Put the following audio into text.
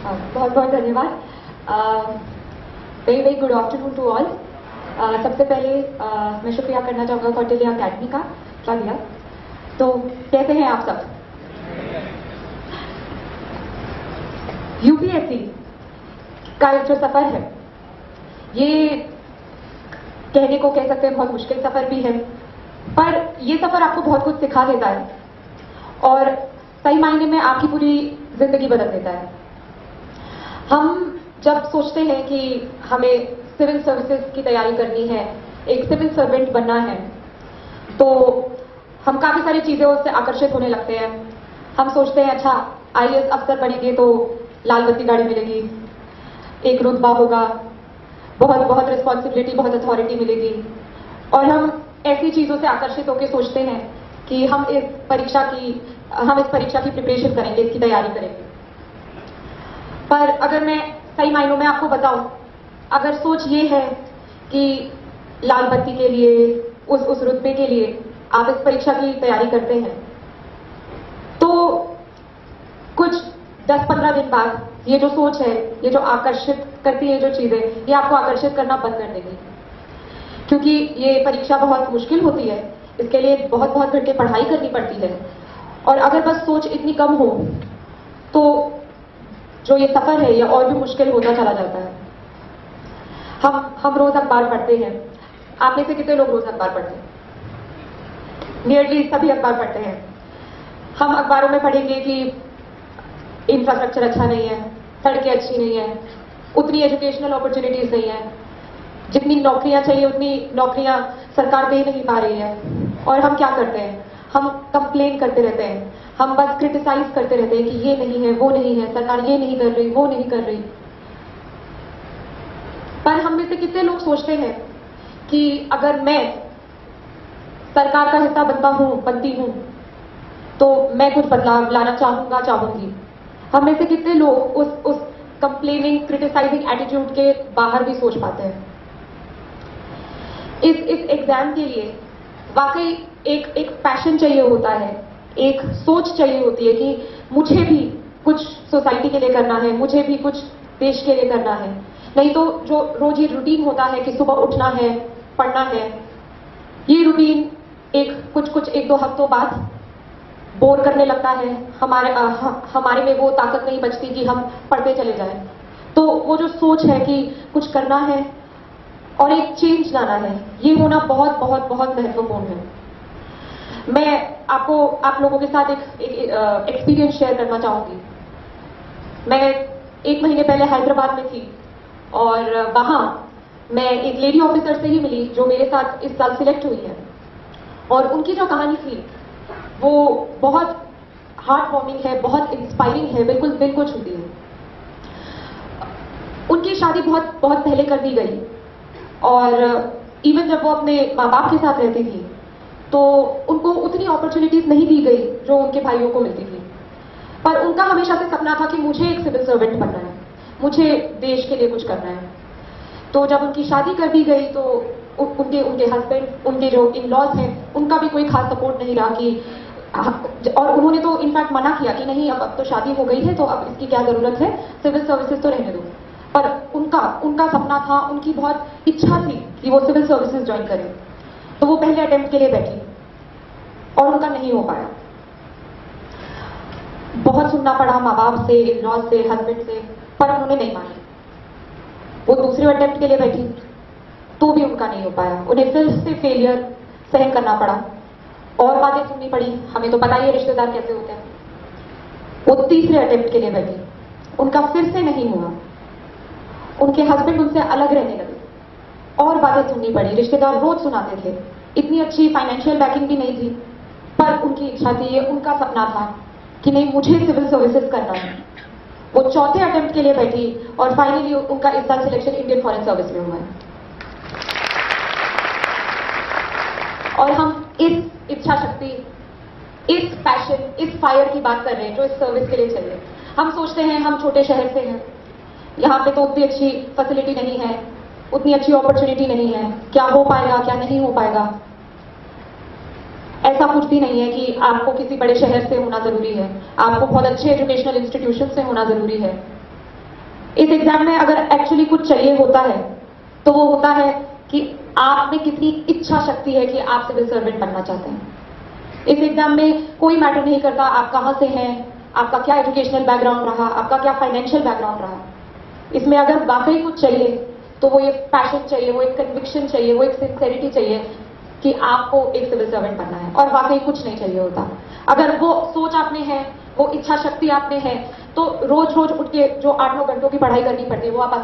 बहुत बहुत धन्यवाद। Very very good afternoon to all. सबसे पहले मैं शुक्रिया करना चाहूँगा कौटिल्य अकेडमी का भैया। तो कैसे हैं आप सब? यूपीएससी का जो सफर है, ये कहने को कह सकते हैं बहुत मुश्किल सफर भी है, पर ये सफर आपको बहुत कुछ सिखा देता है और सही मायने में आपकी पूरी जिंदगी बदल देता है। हम जब सोचते हैं कि हमें सिविल सर्विसेज की तैयारी करनी है, एक सिविल सर्वेंट बनना है, तो हम काफी सारी चीजों से आकर्षित होने लगते हैं। हम सोचते हैं अच्छा आईएएस अफसर बनेंगे तो लाल बत्ती गाड़ी मिलेगी, एक रुतबा होगा, बहुत बहुत रिस्पॉन्सिबिलिटी, बहुत अथॉरिटी मिलेगी, और हम ऐसी चीजों से आकर्षित होकर सोचते हैं कि हम इस परीक्षा की प्रिपरेशन करेंगे, इसकी तैयारी करेंगे। पर अगर मैं सही मायनों में आपको बताऊं, अगर सोच ये है कि लाल बत्ती के लिए, उस रुतबे के लिए आप इस परीक्षा की तैयारी करते हैं, तो कुछ 10-15 दिन बाद ये जो सोच है, ये जो आकर्षित करती है जो चीजें, ये आपको आकर्षित करना बंद कर देगी। क्योंकि ये परीक्षा बहुत मुश्किल होती है, इसके लिए बहुत बहुत घंटे पढ़ाई करनी पड़ती है, और अगर बस सोच इतनी कम हो तो जो ये सफर है ये और भी मुश्किल होता चला जाता है। हम रोज अखबार पढ़ते हैं। आप में से कितने लोग रोज अखबार पढ़ते हैं? नियरली सभी अखबार पढ़ते हैं। हम अखबारों में पढ़ेंगे कि इंफ्रास्ट्रक्चर अच्छा नहीं है, सड़कें अच्छी नहीं है, उतनी एजुकेशनल अपॉर्चुनिटीज नहीं है, जितनी नौकरियां चाहिए उतनी नौकरियां सरकार दे नहीं पा रही है। और हम क्या करते हैं? हम कंप्लेन करते रहते हैं, हम बस क्रिटिसाइज करते रहते हैं कि ये नहीं है, वो नहीं है, सरकार ये नहीं कर रही, वो नहीं कर रही। पर हम में से कितने लोग सोचते हैं कि अगर मैं सरकार का हिस्सा बनती हूं तो मैं कुछ बदलाव लाना चाहूंगी। हम में से कितने लोग उस कंप्लेनिंग, क्रिटिसाइजिंग एटीट्यूड के बाहर भी सोच पाते हैं? इस एग्जाम के लिए वाकई एक पैशन चाहिए होता है, एक सोच चाहिए होती है कि मुझे भी कुछ सोसाइटी के लिए करना है, मुझे भी कुछ देश के लिए करना है। नहीं तो जो रोज ये रूटीन होता है कि सुबह उठना है, पढ़ना है, ये रूटीन कुछ 1-2 हफ्तों बाद बोर करने लगता है। हमारे में वो ताकत नहीं बचती कि हम पढ़ते चले जाएं। तो वो जो सोच है कि कुछ करना है और एक चेंज लाना है, ये होना बहुत बहुत बहुत महत्वपूर्ण है। मैं आप लोगों के साथ एक एक्सपीरियंस शेयर करना चाहूंगी। मैं 1 महीने पहले हैदराबाद में थी और वहां मैं एक लेडी ऑफिसर से ही मिली जो मेरे साथ इस साल सिलेक्ट हुई है, और उनकी जो कहानी थी वो बहुत हार्ट वार्मिंग है, बहुत इंस्पायरिंग है, बिल्कुल दिल को छूती है। उनकी शादी बहुत बहुत पहले कर दी गई, और इवन जब वो अपने माँ बाप के साथ रहती थी तो उनको उतनी अपॉर्चुनिटीज नहीं दी गई जो उनके भाइयों को मिलती थी। पर उनका हमेशा से सपना था कि मुझे एक सिविल सर्वेंट बनना है, मुझे देश के लिए कुछ करना है। तो जब उनकी शादी कर दी गई तो उनके हस्बैंड, उनके जो इन लॉज हैं, उनका भी कोई खास सपोर्ट नहीं रहा कि, और उन्होंने तो इनफैक्ट मना किया कि नहीं, अब तो शादी हो गई है तो अब इसकी क्या जरूरत है, सिविल सर्विसेज तो रहने दो। पर उनका सपना था, उनकी बहुत इच्छा थी कि वो सिविल सर्विसेज ज्वाइन करें। तो वो पहले अटेम्प्ट के लिए बैठी और उनका नहीं हो पाया। बहुत सुनना पड़ा माँ बाप से, इन-लॉज से, हस्बैंड से, पर उन्होंने नहीं मानी। वो दूसरे अटेम्प्ट के लिए बैठी तो भी उनका नहीं हो पाया। उन्हें फिर से फेलियर सहन करना पड़ा और बातें सुननी पड़ी। हमें तो पता ही है रिश्तेदार कैसे होते हैं। वो तीसरे अटेम्प्ट के लिए बैठी, उनका फिर से नहीं हुआ। उनके हस्बैंड उनसे अलग रहने लगे और बातें सुननी पड़ी। रिश्तेदार रोज सुनाते थे। इतनी अच्छी फाइनेंशियल बैकिंग भी नहीं थी, पर उनकी इच्छा थी, ये उनका सपना था कि नहीं, मुझे सिविल सर्विसेज करना है। वो चौथे अटेम्प्ट के लिए बैठी और फाइनली उनका इस साल सिलेक्शन इंडियन फॉरेन सर्विस में हुआ है। और हम इस इच्छा शक्ति, इस पैशन, इस फायर की बात कर रहे हैं जो इस सर्विस के लिए चाहिए। हम सोचते हैं हम छोटे शहर से हैं, यहाँ पे तो उतनी अच्छी फैसिलिटी नहीं है, उतनी अच्छी अपॉर्चुनिटी नहीं है, क्या हो पाएगा, क्या नहीं हो पाएगा। ऐसा कुछ भी नहीं है कि आपको किसी बड़े शहर से होना जरूरी है, आपको बहुत अच्छे एजुकेशनल इंस्टीट्यूशन से होना जरूरी है। इस एग्जाम में अगर एक्चुअली कुछ चाहिए होता है तो वो होता है कि आप में कितनी इच्छा शक्ति है कि आप सिविल सर्वेंट बनना चाहते हैं। इस एग्जाम में कोई मैटर नहीं करता आप कहां से हैं, आपका क्या एजुकेशनल बैकग्राउंड रहा, आपका क्या फाइनेंशियल बैकग्राउंड रहा। इसमें अगर वाकई कुछ चाहिए तो वो एक पैशन चाहिए, वो एक कन्विक्शन चाहिए, वो एक सिंसेरिटी चाहिए कि आपको एक सिविल सर्वेंट बनना है, और वाकई कुछ नहीं चाहिए होता। अगर वो सोच आप में है, वो इच्छा शक्ति आप में है, तो रोज रोज उठ के जो 8-9 घंटों की पढ़ाई करनी पड़ती है वो आप